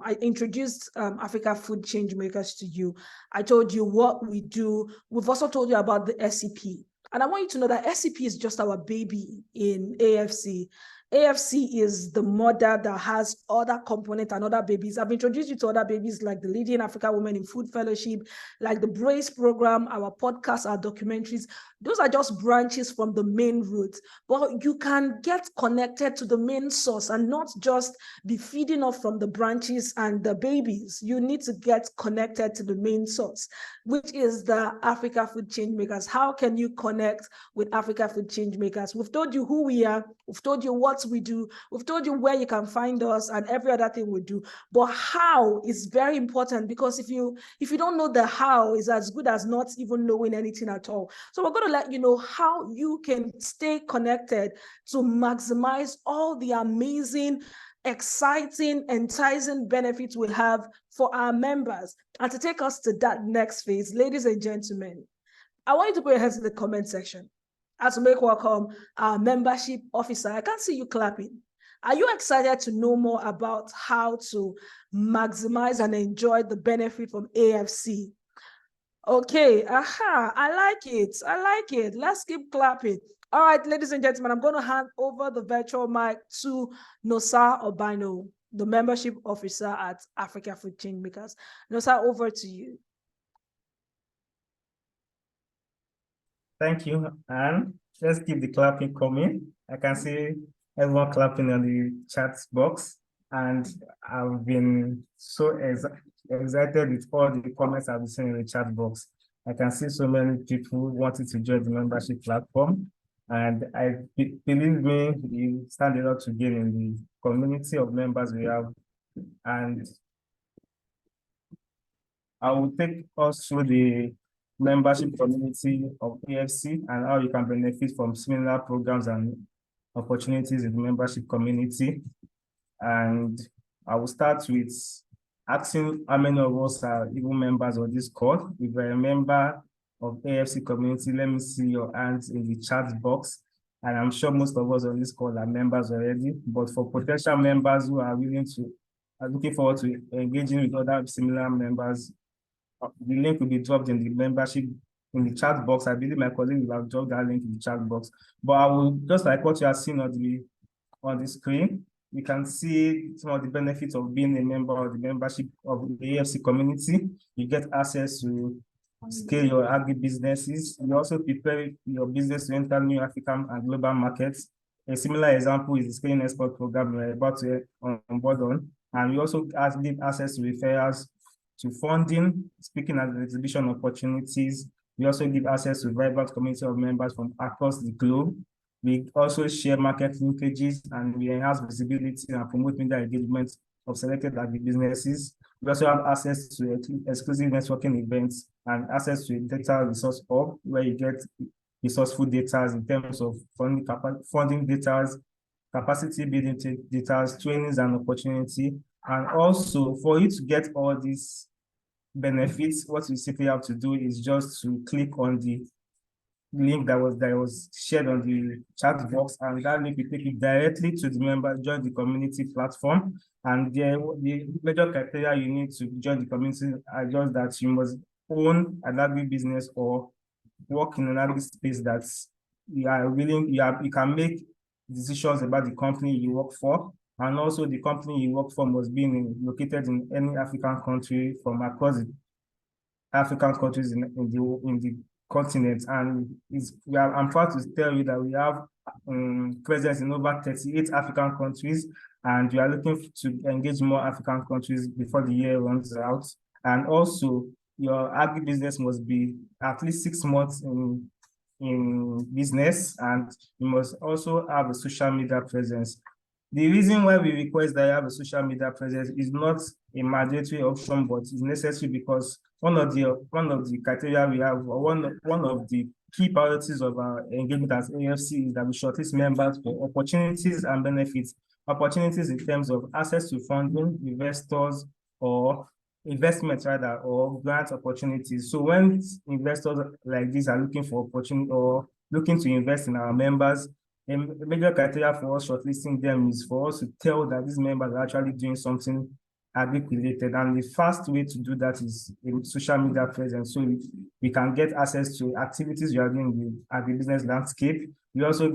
S4: I introduced Africa Food Change Makers to you. I told you what we do. We've also told you about the SEP. And I want you to know that SEP is just our baby in AFC. AFC is the mother that has other components and other babies. I've introduced you to other babies like the Leading African Women in Food Fellowship, like the Brace program, our podcasts, our documentaries. Those are just branches from the main root. But you can get connected to the main source and not just be feeding off from the branches and the babies. You need to get connected to the main source, which is the Africa Food Changemakers. How can you connect with Africa Food Changemakers? We've told you who we are. We've told you what we do. We've told you where you can find us and every other thing we do. But how is very important, because if you don't know the how, is as good as not even knowing anything at all. So we're going to let you know how you can stay connected to maximize all the amazing, exciting, enticing benefits we have for our members. And to take us to that next phase, ladies and gentlemen, I want you to put your hands in the comment section as we make welcome our membership officer. I can't see you clapping. Are you excited to know more about how to maximize and enjoy the benefit from AFC? Okay, I like it. I like it. Let's keep clapping. All right, ladies and gentlemen, I'm going to hand over the virtual mic to Nosa Obino, the membership officer at Africa Food Changemakers. Nosa, over to you.
S7: Thank you, Anne. Let's keep the clapping coming. I can see everyone clapping on the chat box, and I've been so excited with all the comments I've been seeing in the chat box. I can see so many people wanting to join the membership platform, and believe me, you stand a lot to gain in the community of members we have. And I will take us through the membership community of AFC and how you can benefit from similar programs and opportunities in the membership community. And I will start with asking how many of us are even members of this call. If you're a member of AFC community, let me see your hands in the chat box. And I'm sure most of us on this call are members already, but for potential members who are looking forward to engaging with other similar members, the link will be dropped in the membership in the chat box. I believe my colleague will have dropped that link in the chat box. But I will, just like what you are seeing on the screen, you can see some of the benefits of being a member of the membership of the AFC community. You get access to scale your agri-businesses. You also prepare your business to enter new African and global markets. A similar example is the Scaling Export program we're about to onboard on. And you also give access to referrals, to funding, speaking at the exhibition opportunities. We also give access to vibrant community of members from across the globe. We also share market linkages, and we enhance visibility and promote media engagement of selected agri-businesses. We also have access to exclusive networking events and access to a data resource hub where you get resourceful data in terms of funding data, capacity building data, trainings and opportunity. And also, for you to get all these benefits, what you simply have to do is just to click on the link that was shared on the chat box, and that link will take you directly to the join the community platform. And the major criteria you need to join the community are just that you must own an agri-business or work in an agri-space that you can make decisions about the company you work for. And also the company you work for must be located in any African country from across the African countries in the continent. And I'm proud to tell you that we have presence in over 38 African countries, and we are looking to engage more African countries before the year runs out. And also, your agri-business must be at least 6 months in business, and you must also have a social media presence. The reason why we request that you have a social media presence is not a mandatory option, but it's necessary because one of the criteria we have, or one of the key priorities of our engagement as AFC is that we shortlist members for opportunities and benefits. Opportunities in terms of access to funding, investors, or investments rather, or grant opportunities. So when investors like this are looking for opportunity or looking to invest in our members, a major criteria for us shortlisting them is for us to tell that these members are actually doing something agri-related. And the fast way to do that is in social media presence. So we can get access to activities you are doing in the agribusiness landscape. We also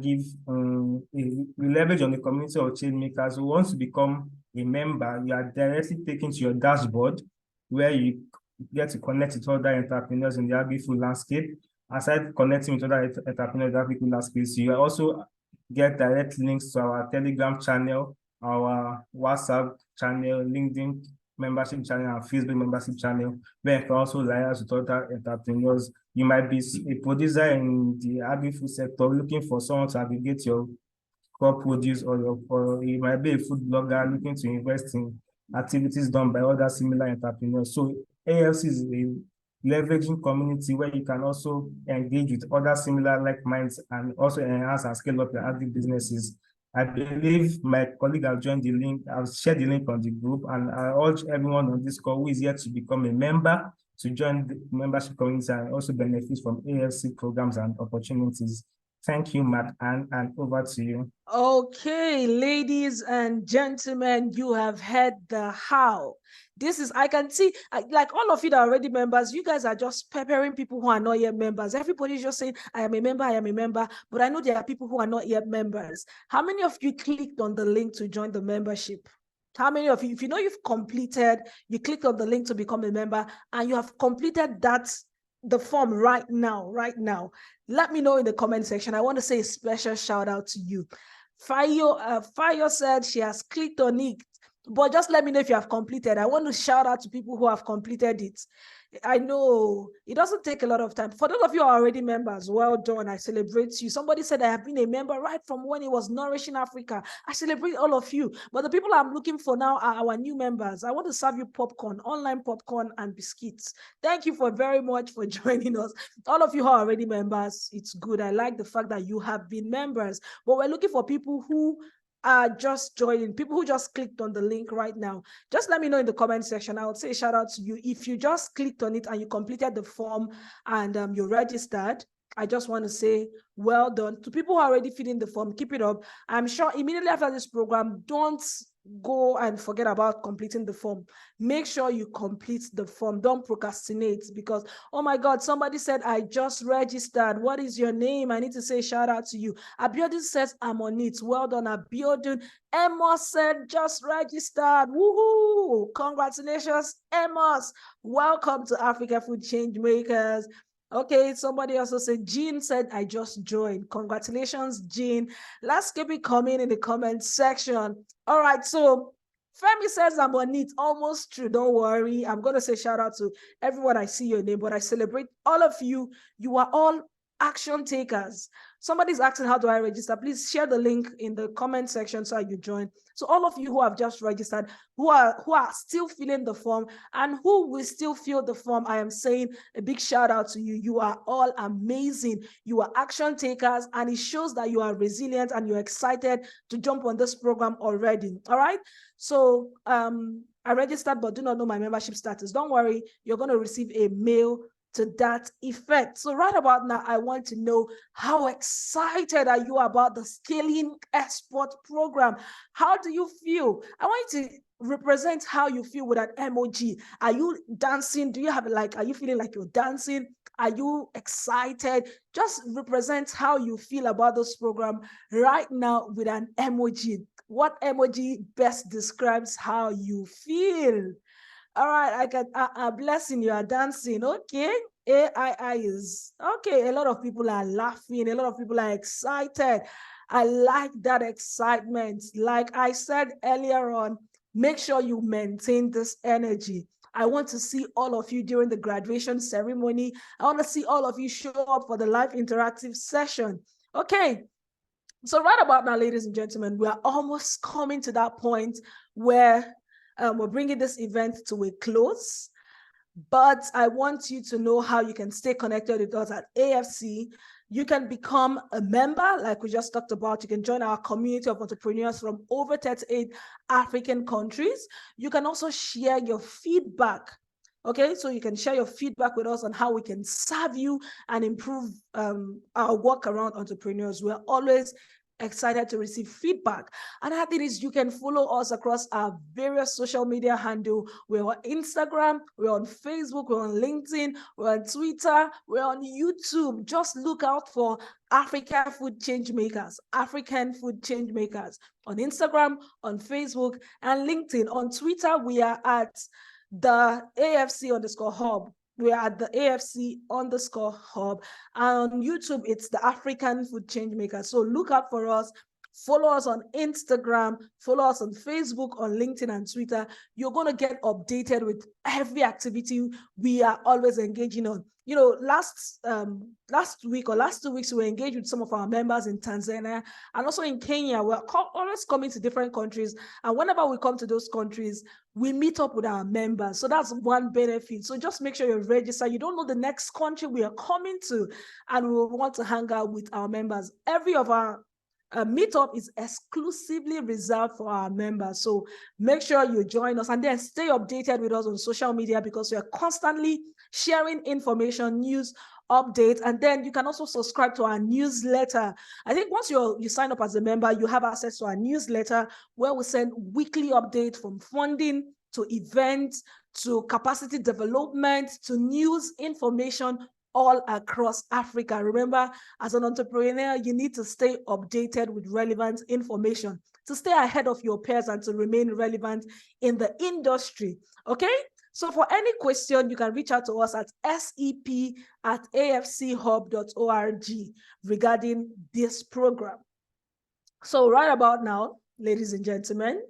S7: give, we leverage on the community of change makers who wants to become a member. You are directly taken to your dashboard where you get to connect with other entrepreneurs in the agri-food landscape. Aside connecting with other entrepreneurs in the agri-food landscape, you also get direct links to our Telegram channel, our WhatsApp channel, LinkedIn membership channel, and Facebook membership channel, where you can also liaise with other entrepreneurs. You might be a producer in the agri-food sector looking for someone to aggregate your crop produce, or you might be a food blogger looking to invest in activities done by other similar entrepreneurs. So AFC is a leveraging community where you can also engage with other similar like minds and also enhance and scale up your agri businesses. I believe my colleague have joined the link. I've shared the link on the group, and I urge everyone on this call who is here to become a member to join the membership community and also benefit from AFC programs and opportunities. Thank you, Mark, and over to you.
S4: Okay, ladies and gentlemen, you have heard the how. This is, I can see, like all of you that are already members, you guys are just peppering people who are not yet members. Everybody's just saying, I am a member, I am a member, but I know there are people who are not yet members. How many of you clicked on the link to join the membership? How many of you, if you know you've completed, you clicked on the link to become a member and you have completed the form right now, let me know in the comment section. I want to say a special shout out to you. Fayo said she has clicked on it, but just let me know if you have completed. I want to shout out to people who have completed it. I know it doesn't take a lot of time. For those of you who are already members, well done. I celebrate you. Somebody said I have been a member right from when it was Nourishing Africa. I celebrate all of you. But the people I'm looking for now are our new members. I want to serve you popcorn, online popcorn and biscuits. Thank you very much for joining us. All of you who are already members, it's good. I like the fact that you have been members. But we're looking for people who are just joining, people who just clicked on the link right now. Just let me know in the comment section. I would say shout out to you. If you just clicked on it and you completed the form and you registered, I just want to say well done. To people who are already filling the form, keep it up. I'm sure immediately after this program, don't go and forget about completing the form. Make sure you complete the form. Don't procrastinate because, oh my God, somebody said, I just registered. What is your name? I need to say shout out to you. Abiodun says, I'm on it. Well done, Abiodun. Amos said, just registered. Woohoo! Congratulations, Amos. Welcome to Africa Food Change Makers. Okay, somebody also said, Jean said, I just joined. Congratulations, Jean. Let's keep it coming in the comment section. All right, so Femi says I'm on it. Almost true. Don't worry. I'm going to say shout out to everyone I see your name, but I celebrate all of you. You are all action takers. Somebody's asking, how do I register? Please share the link in the comment section so you join. So all of you who have just registered, who are still filling the form and who will still fill the form, I am saying a big shout out to you. You are all amazing. You are action takers, and it shows that you are resilient and you're excited to jump on this program already. All right. So I registered, but do not know my membership status. Don't worry. You're going to receive a mail to that effect. So right about now, I want to know, how excited are you about the Scaling Export program? How do you feel? I want you to represent how you feel with an emoji. Are you dancing? Do you have are you feeling like you're dancing? Are you excited? Just represent how you feel about this program right now with an emoji. What emoji best describes how you feel? All right, I can blessing, you are dancing. Okay. AII is okay. A lot of people are laughing, a lot of people are excited. I like that excitement. Like I said earlier on, make sure you maintain this energy. I want to see all of you during the graduation ceremony. I want to see all of you show up for the live interactive session. Okay. So right about now, ladies and gentlemen, we are almost coming to that point where we're bringing this event to a close, but I want you to know how you can stay connected with us at AFC. You can become a member, like we just talked about. You can join our community of entrepreneurs from over 38 African countries. You can also share your feedback. Okay, so you can share your feedback with us on how we can serve you and improve our work around entrepreneurs. We're always excited to receive feedback. Another thing is you can follow us across our various social media handle. We're on Instagram, we're on Facebook, we're on LinkedIn, we're on Twitter, we're on YouTube. Just look out for African Food Changemakers, African Food Changemakers on Instagram, on Facebook, and LinkedIn. On Twitter, we are at the AFC_hub. We are at the AFC_hub. And on YouTube, it's the African Food Changemakers. So look out for us. Follow us on Instagram, follow us on Facebook, on LinkedIn and Twitter. You're going to get updated with every activity we are always engaging on. You know, last week or last 2 weeks, we were engaged with some of our members in Tanzania and also in Kenya. We're always coming to different countries. And whenever we come to those countries, we meet up with our members. So that's one benefit. So just make sure you're registered. You don't know the next country we are coming to, and we want to hang out with our members. Every of our meetup is exclusively reserved for our members. So make sure you join us and then stay updated with us on social media, because we are constantly sharing information, news, updates, and then you can also subscribe to our newsletter. I think once you sign up as a member, you have access to our newsletter where we send weekly updates from funding to events to capacity development to news information all across Africa. Remember, as an entrepreneur, you need to stay updated with relevant information to stay ahead of your peers and to remain relevant in the industry. Okay? So for any question, you can reach out to us at sep@afchub.org regarding this program. So right about now, ladies and gentlemen,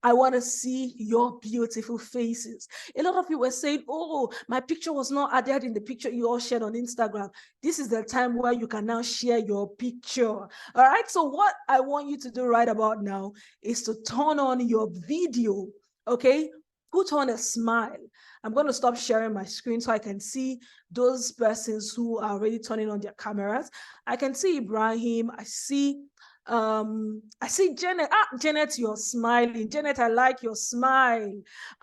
S4: I want to see your beautiful faces. A lot of you were saying, oh, my picture was not added in the picture you all shared on Instagram. This is the time where you can now share your picture. All right, so what I want you to do right about now is to turn on your video, okay? Put on a smile. I'm going to stop sharing my screen so I can see those persons who are already turning on their cameras. I can see Ibrahim. I see Janet. Janet, you're smiling. Janet, I like your smile.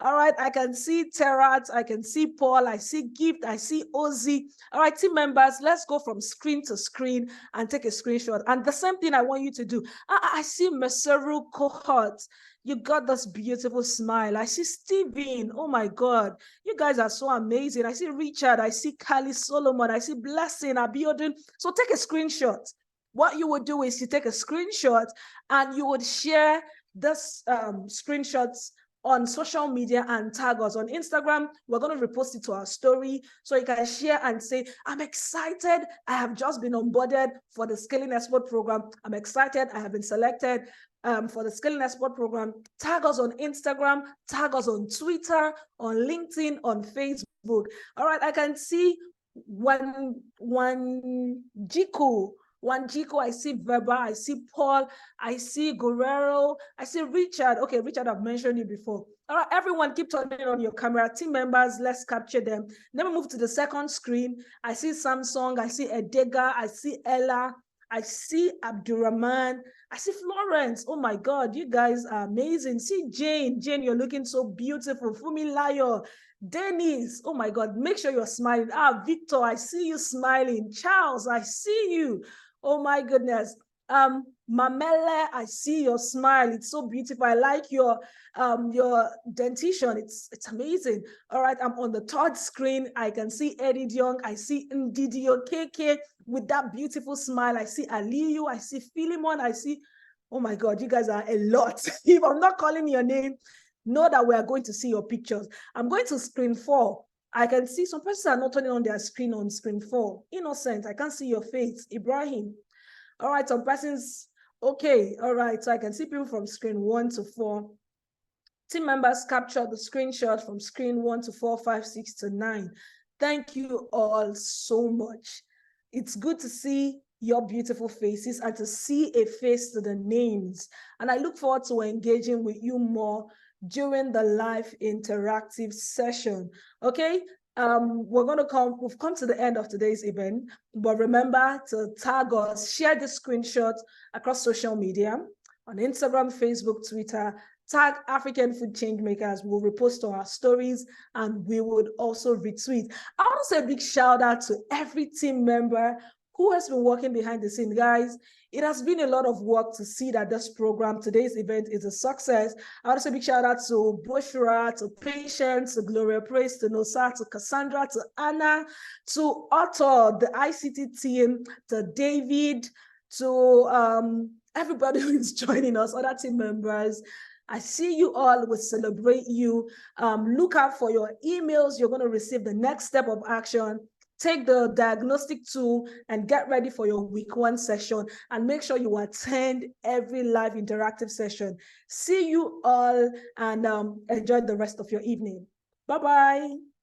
S4: All right, I can see Terat, I can see Paul, I see Gift, I see Ozzy. All right, team members, let's go from screen to screen and take a screenshot. And the same thing I want you to do. I see Meseru Cohort. You got this beautiful smile. I see Steven. Oh my God. You guys are so amazing. I see Richard. I see Kali Solomon. I see Blessing, Abiodun. So take a screenshot. What you would do is you take a screenshot and you would share this screenshots on social media and tag us. On Instagram, we're going to repost it to our story so you can share and say, I'm excited. I have just been onboarded for the Scaling Export program. I'm excited. I have been selected for the Scaling Export program. Tag us on Instagram, tag us on Twitter, on LinkedIn, on Facebook. All right, I can see one Jiku, I see Verba, I see Paul, I see Guerrero, I see Richard. Okay, Richard, I've mentioned you before. All right, everyone, keep turning on your camera. Team members, let's capture them. Then we move to the second screen. I see Samsung, I see Edega, I see Ella, I see Abdurrahman, I see Florence. Oh my God, you guys are amazing. See Jane, you're looking so beautiful. Fumilayo, Dennis, oh my God, make sure you're smiling. Victor, I see you smiling. Charles, I see you. Oh my goodness. Mamele, I see your smile. It's so beautiful. I like your dentition. It's amazing. All right, I'm on the third screen. I can see Eddie Young. I see Ndidio KK with that beautiful smile. I see Aliyu. I see Philemon. I see, oh my God, you guys are a lot. If I'm not calling your name, know that we are going to see your pictures. I'm going to screen 4. I can see some persons are not turning on their screen on screen 4. Innocent, I can't see your face. Ibrahim. All right, some persons, okay. All right, so I can see people from screen 1 to 4. Team members capture the screenshot from screen 1 to 4, 5, 6 to 9. Thank you all so much. It's good to see your beautiful faces and to see a face to the names. And I look forward to engaging with you more during the live interactive session. Okay, we've come to the end of today's event, but remember to tag us, share the screenshot across social media on Instagram, Facebook, Twitter. Tag African Food Changemakers. We'll repost to our stories and we would also retweet. I want to say a big shout out to every team member who has been working behind the scene. Guys, it has been a lot of work to see that this program, today's event, is a success. I want to say a big shout out to Bushra, to Patience, to Gloria Praise, to Nosa, to Cassandra, to Anna, to Otto, the ICT team, to David, to everybody who is joining us, other team members. I see you all. We celebrate you. Look out for your emails. You're going to receive the next step of action. Take the diagnostic tool and get ready for your week 1 session, and make sure you attend every live interactive session. See you all, and enjoy the rest of your evening. Bye-bye.